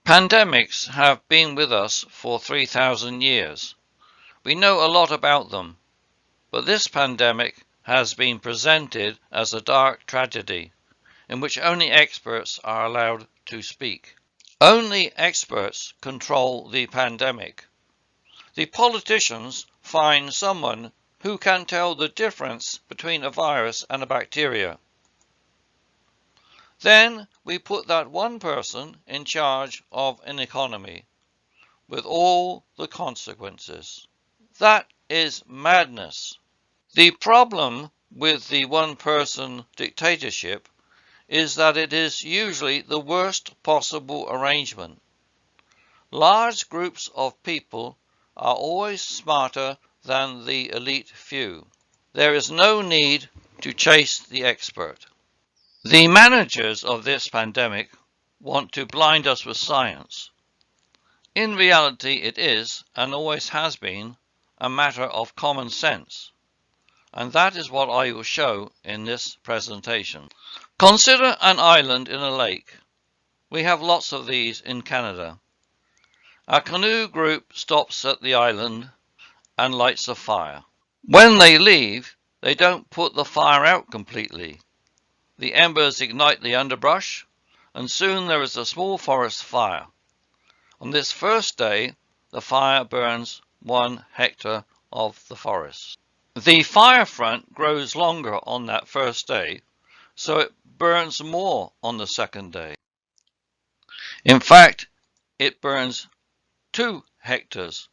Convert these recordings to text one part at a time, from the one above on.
Pandemics have been with us for 3,000 years. We know a lot about them, but this pandemic has been presented as a dark tragedy in which only experts are allowed to speak. Only experts control the pandemic. The politicians find someone who can tell the difference between a virus and a bacteria. Then we put that one person in charge of an economy, with all the consequences. That is madness. The problem with the one-person dictatorship is that it is usually the worst possible arrangement. Large groups of people are always smarter than the elite few. There is no need to chase the expert. The managers of this pandemic want to blind us with science. In reality, it is, and always has been, a matter of common sense. And that is what I will show in this presentation. Consider an island in a lake. We have lots of these in Canada. A canoe group stops at the island and lights a fire. When they leave, they don't put the fire out completely. The embers ignite the underbrush, and soon there is a small forest fire. On this first day, the fire burns 1 hectare of the forest. The fire front grows longer on that first day, so it burns more on the second day. In fact, it burns 2 hectares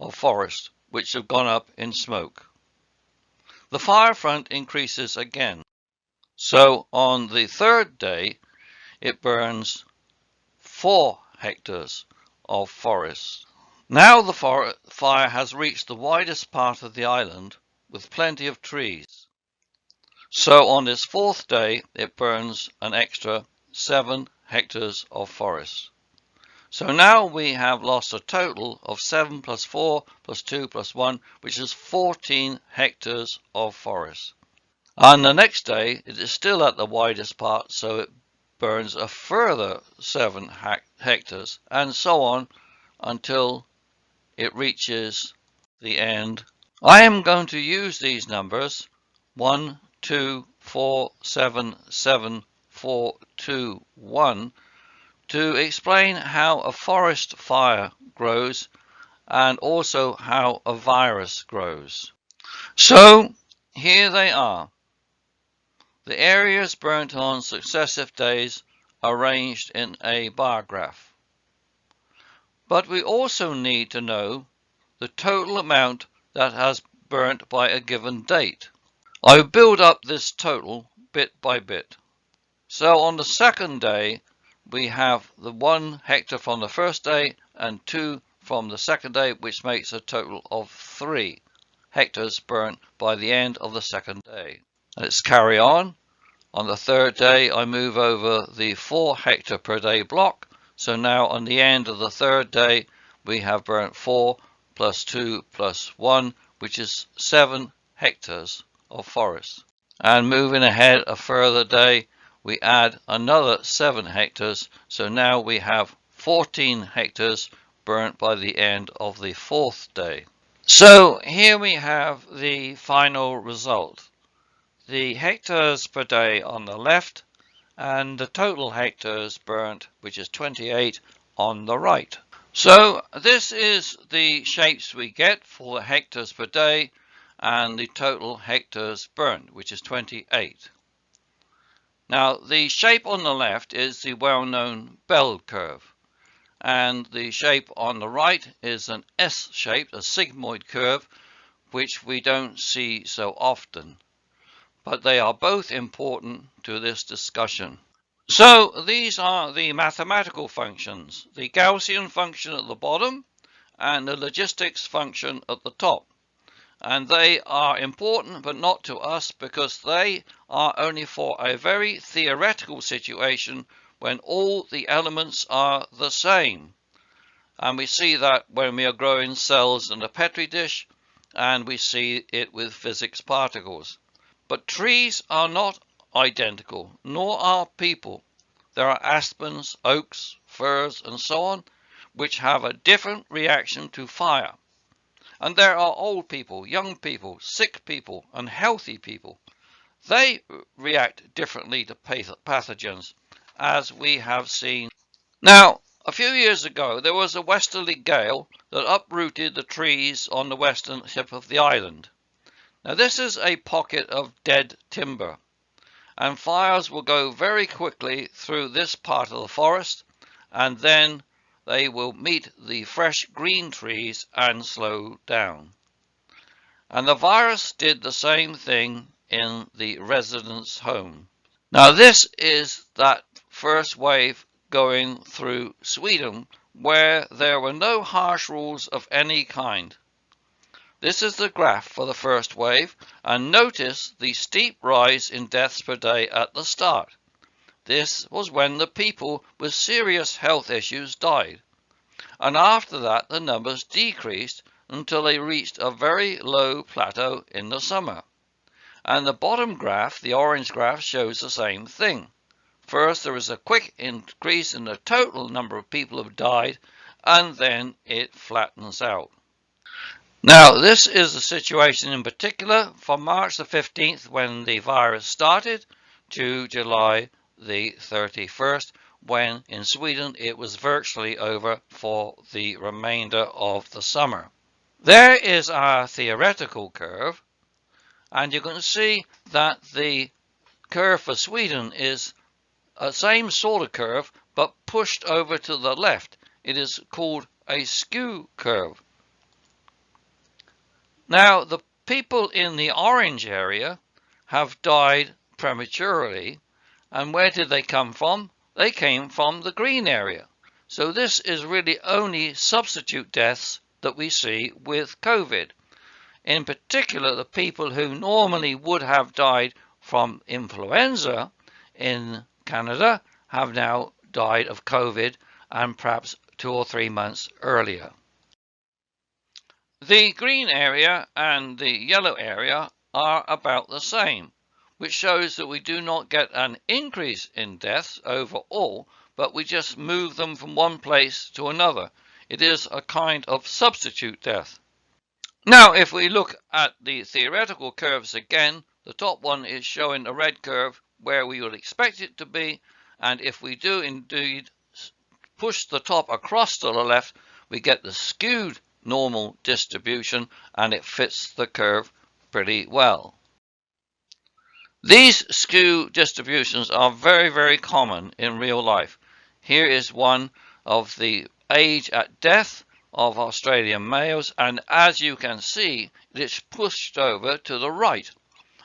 of forest which have gone up in smoke. The fire front increases again. So on the third day, it burns 4 hectares of forest. Now the fire has reached the widest part of the island with plenty of trees. So on this fourth day, it burns an extra 7 hectares of forest. So now we have lost a total of 7 plus 4 plus 2 plus 1, which is 14 hectares of forest. On the next day, it is still at the widest part, so it burns a further 7 hectares, and so on until it reaches the end. I am going to use these numbers 1, 2, 4, 7, 7, 4, 2, 1 to explain how a forest fire grows and also how a virus grows. So here they are. The areas burnt on successive days arranged in a bar graph. But we also need to know the total amount that has burnt by a given date. I will build up this total bit by bit. So on the second day, we have the 1 hectare from the first day and 2 from the second day, which makes a total of 3 hectares burnt by the end of the second day. Let's carry on. On the third day, I move over the 4 hectare per day block. So now on the end of the third day, we have burnt 4 plus 2 plus 1, which is 7 hectares of forest. And moving ahead a further day, we add another 7 hectares. So now we have 14 hectares burnt by the end of the 4th day. So here we have the final result. The hectares per day on the left and the total hectares burnt, which is 28, on the right. So this is the shapes we get for the hectares per day and the total hectares burnt, which is 28. Now the shape on the left is the well-known bell curve, and the shape on the right is an S shape, a sigmoid curve, which we don't see so often. But they are both important to this discussion. So these are the mathematical functions, the Gaussian function at the bottom and the logistics function at the top. And they are important, but not to us, because they are only for a very theoretical situation when all the elements are the same. And we see that when we are growing cells in a petri dish, and we see it with physics particles. But trees are not identical, nor are people. there are aspens, oaks, firs, and so on, which have a different reaction to fire. And there are old people, young people, sick people, and healthy people. They react differently to pathogens, as we have seen. Now, a few years ago, there was a westerly gale that uprooted the trees on the western tip of the island. Now, this is a pocket of dead timber, and fires will go very quickly through this part of the forest, and then they will meet the fresh green trees and slow down. And the virus did the same thing in the resident's home. Now, this is that first wave going through Sweden, where there were no harsh rules of any kind. This is the graph for the first wave, and notice the steep rise in deaths per day at the start. This was when the people with serious health issues died, and after that the numbers decreased until they reached a very low plateau in the summer. And the bottom graph, the orange graph, shows the same thing. First, there is a quick increase in the total number of people who have died, and then it flattens out. Now, this is the situation in particular from March the 15th, when the virus started, to July the 31st, when in Sweden it was virtually over for the remainder of the summer. There is our theoretical curve, and you can see that the curve for Sweden is the same sort of curve, but pushed over to the left. It is called a skew curve. Now, the people in the orange area have died prematurely, and where did they come from? They came from the green area. So this is really only substitute deaths that we see with COVID. In particular, the people who normally would have died from influenza in Canada have now died of COVID, and perhaps 2 or 3 months earlier. The green area and the yellow area are about the same, which shows that we do not get an increase in deaths overall, but we just move them from one place to another. It is a kind of substitute death. Now, if we look at the theoretical curves again, the top one is showing a red curve where we would expect it to be, and if we do indeed push the top across to the left, we get the skewed normal distribution, and it fits the curve pretty well. These skew distributions are very, very common in real life. Here is one of the age at death of Australian males, and as you can see, it's pushed over to the right,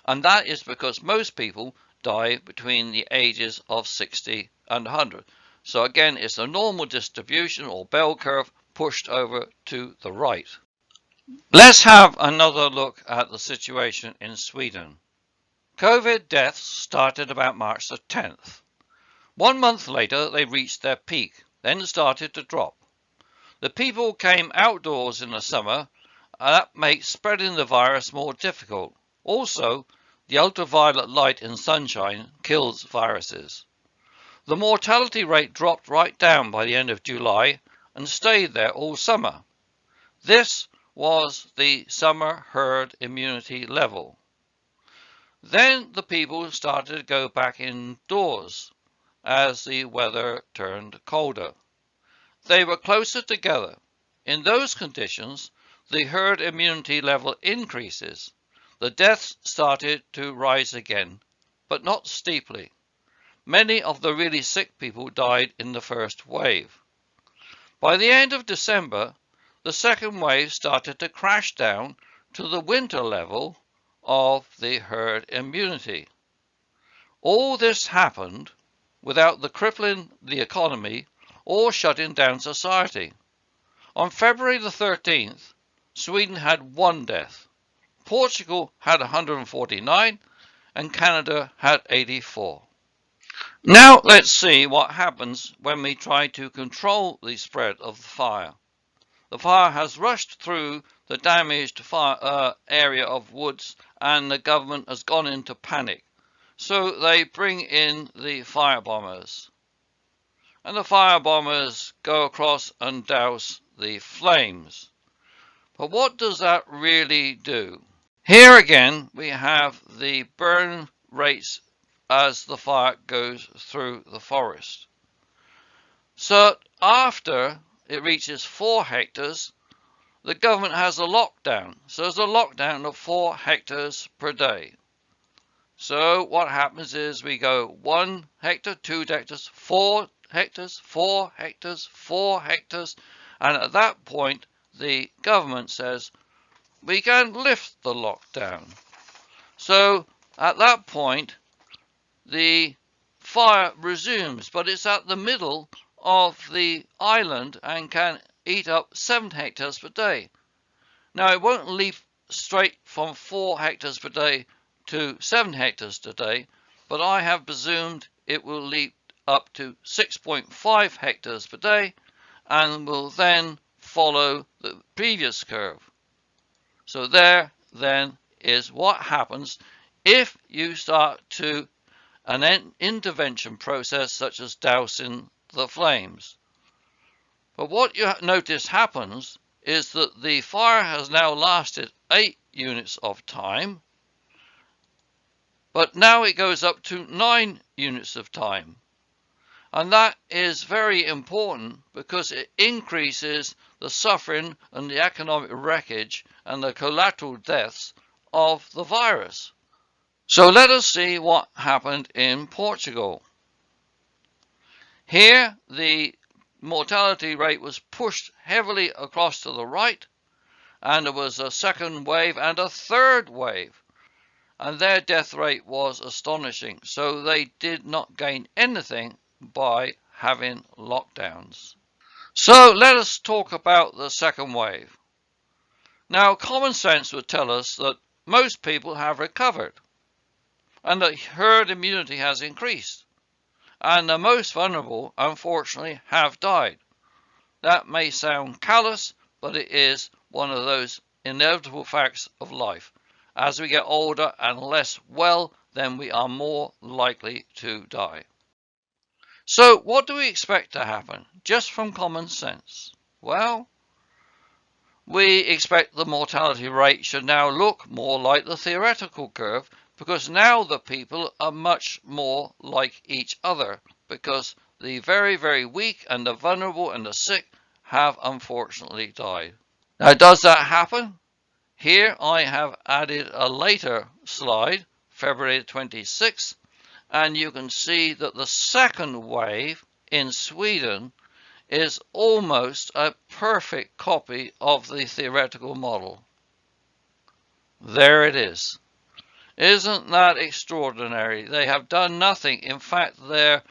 and that is because most people die between the ages of 60 and 100. So again, it's a normal distribution or bell curve pushed over to the right. Let's have another look at the situation in Sweden. COVID deaths started about March the 10th. 1 month later, they reached their peak, then started to drop. The people came outdoors in the summer, and that makes spreading the virus more difficult. Also, the ultraviolet light in sunshine kills viruses. The mortality rate dropped right down by the end of July and stayed there all summer. This was the summer herd immunity level. Then the people started to go back indoors as the weather turned colder. They were closer together. In those conditions, the herd immunity level increases. The deaths started to rise again, but not steeply. Many of the really sick people died in the first wave. By the end of December, the second wave started to crash down to the winter level of the herd immunity. All this happened without crippling the economy or shutting down society. On February the 13th, Sweden had 1 death, Portugal had 149, and Canada had 84. Now let's see what happens when we try to control the spread of the fire. The fire has rushed through the damaged area of woods, and the government has gone into panic. So they bring in the fire bombers. and the firebombers go across and douse the flames. But what does that really do? Here again we have the burn rates as the fire goes through the forest. So after it reaches 4 hectares, the government has a lockdown. So there's a lockdown of 4 hectares per day. So what happens is we go 1 hectare, 2 hectares, 4 hectares, 4 hectares, 4 hectares, and at that point the government says we can lift the lockdown. So at that point the fire resumes, but it's at the middle of the island and can eat up 7 hectares per day. Now it won't leap straight from 4 hectares per day to 7 hectares per day, but I have presumed it will leap up to 6.5 hectares per day and will then follow the previous curve. So there then is what happens if you start to an intervention process such as dousing the flames. But what you notice happens is that the fire has now lasted 8 units of time, but now it goes up to 9 units of time. And that is very important because it increases the suffering and the economic wreckage and the collateral deaths of the virus. So let us see what happened in Portugal. Here the mortality rate was pushed heavily across to the right, and there was a second wave and a third wave, and their death rate was astonishing. So they did not gain anything by having lockdowns. So let us talk about the second wave. Now common sense would tell us that most people have recovered and that herd immunity has increased, and the most vulnerable unfortunately have died. That may sound callous, but it is one of those inevitable facts of life. As we get older and less well, then we are more likely to die. So what do we expect to happen, just from common sense? Well, we expect the mortality rate should now look more like the theoretical curve, because now the people are much more like each other, because the very, very weak and the vulnerable and the sick have unfortunately died. Now, does that happen? Here I have added a later slide, February 26th, and you can see that the second wave in Sweden is almost a perfect copy of the theoretical model. There it is. Isn't that extraordinary? They have done nothing. In fact, their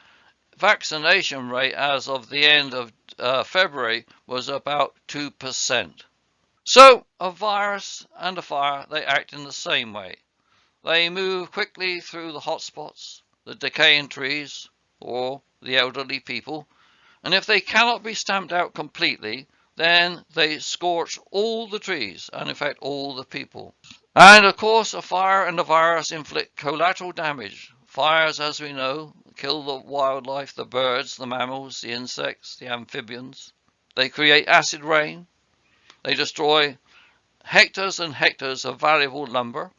vaccination rate as of the end of February was about 2%. So a virus and a fire, they act in the same way. They move quickly through the hotspots, the decaying trees, or the elderly people, and if they cannot be stamped out completely, then they scorch all the trees and infect all the people. And of course, a fire and a virus inflict collateral damage. Fires, as we know, kill the wildlife, the birds, the mammals, the insects, the amphibians. They create acid rain. They destroy hectares and hectares of valuable lumber.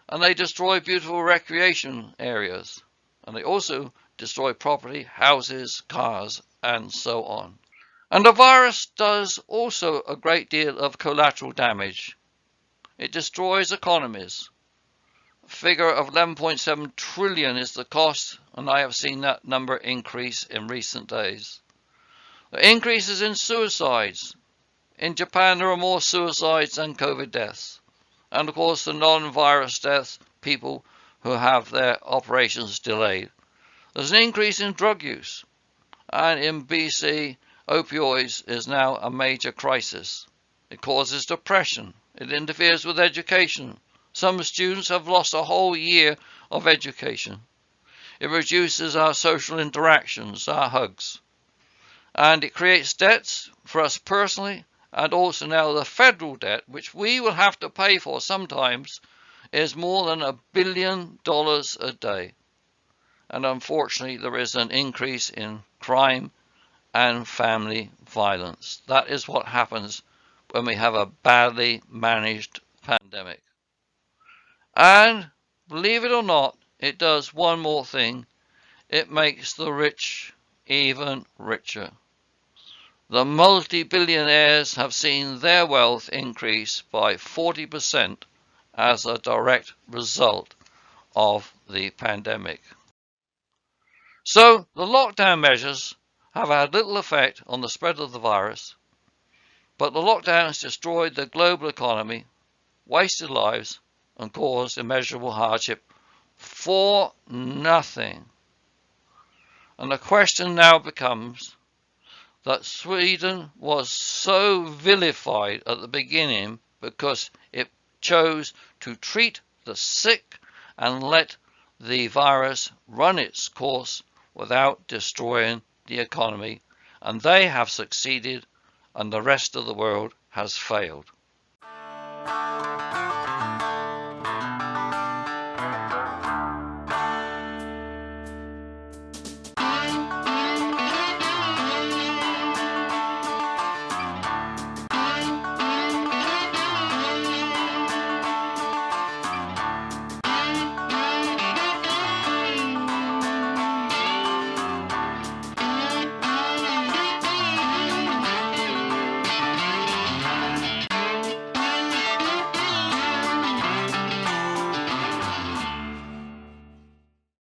And they destroy beautiful recreation areas. And they also destroy property, houses, cars, and so on. And the virus does also a great deal of collateral damage. It destroys economies. A figure of 11.7 trillion is the cost, and I have seen that number increase in recent days. The increases in suicides. In Japan there are more suicides than COVID deaths. And of course the non-virus deaths, people who have their operations delayed. There's an increase in drug use. And in BC, opioids is now a major crisis. It causes depression. It interferes with education. Some students have lost a whole year of education. It reduces our social interactions, our hugs. And it creates debts for us personally, and also now the federal debt, which we will have to pay for sometimes, is more than $1 billion a day. And unfortunately, there is an increase in crime and family violence. That is what happens when we have a badly managed pandemic. And believe it or not, it does one more thing. It makes the rich even richer. The multi-billionaires have seen their wealth increase by 40% as a direct result of the pandemic. So the lockdown measures have had little effect on the spread of the virus, but the lockdowns destroyed the global economy, wasted lives, and caused immeasurable hardship for nothing. And the question now becomes that Sweden was so vilified at the beginning because it chose to treat the sick and let the virus run its course without destroying the economy, and they have succeeded and the rest of the world has failed.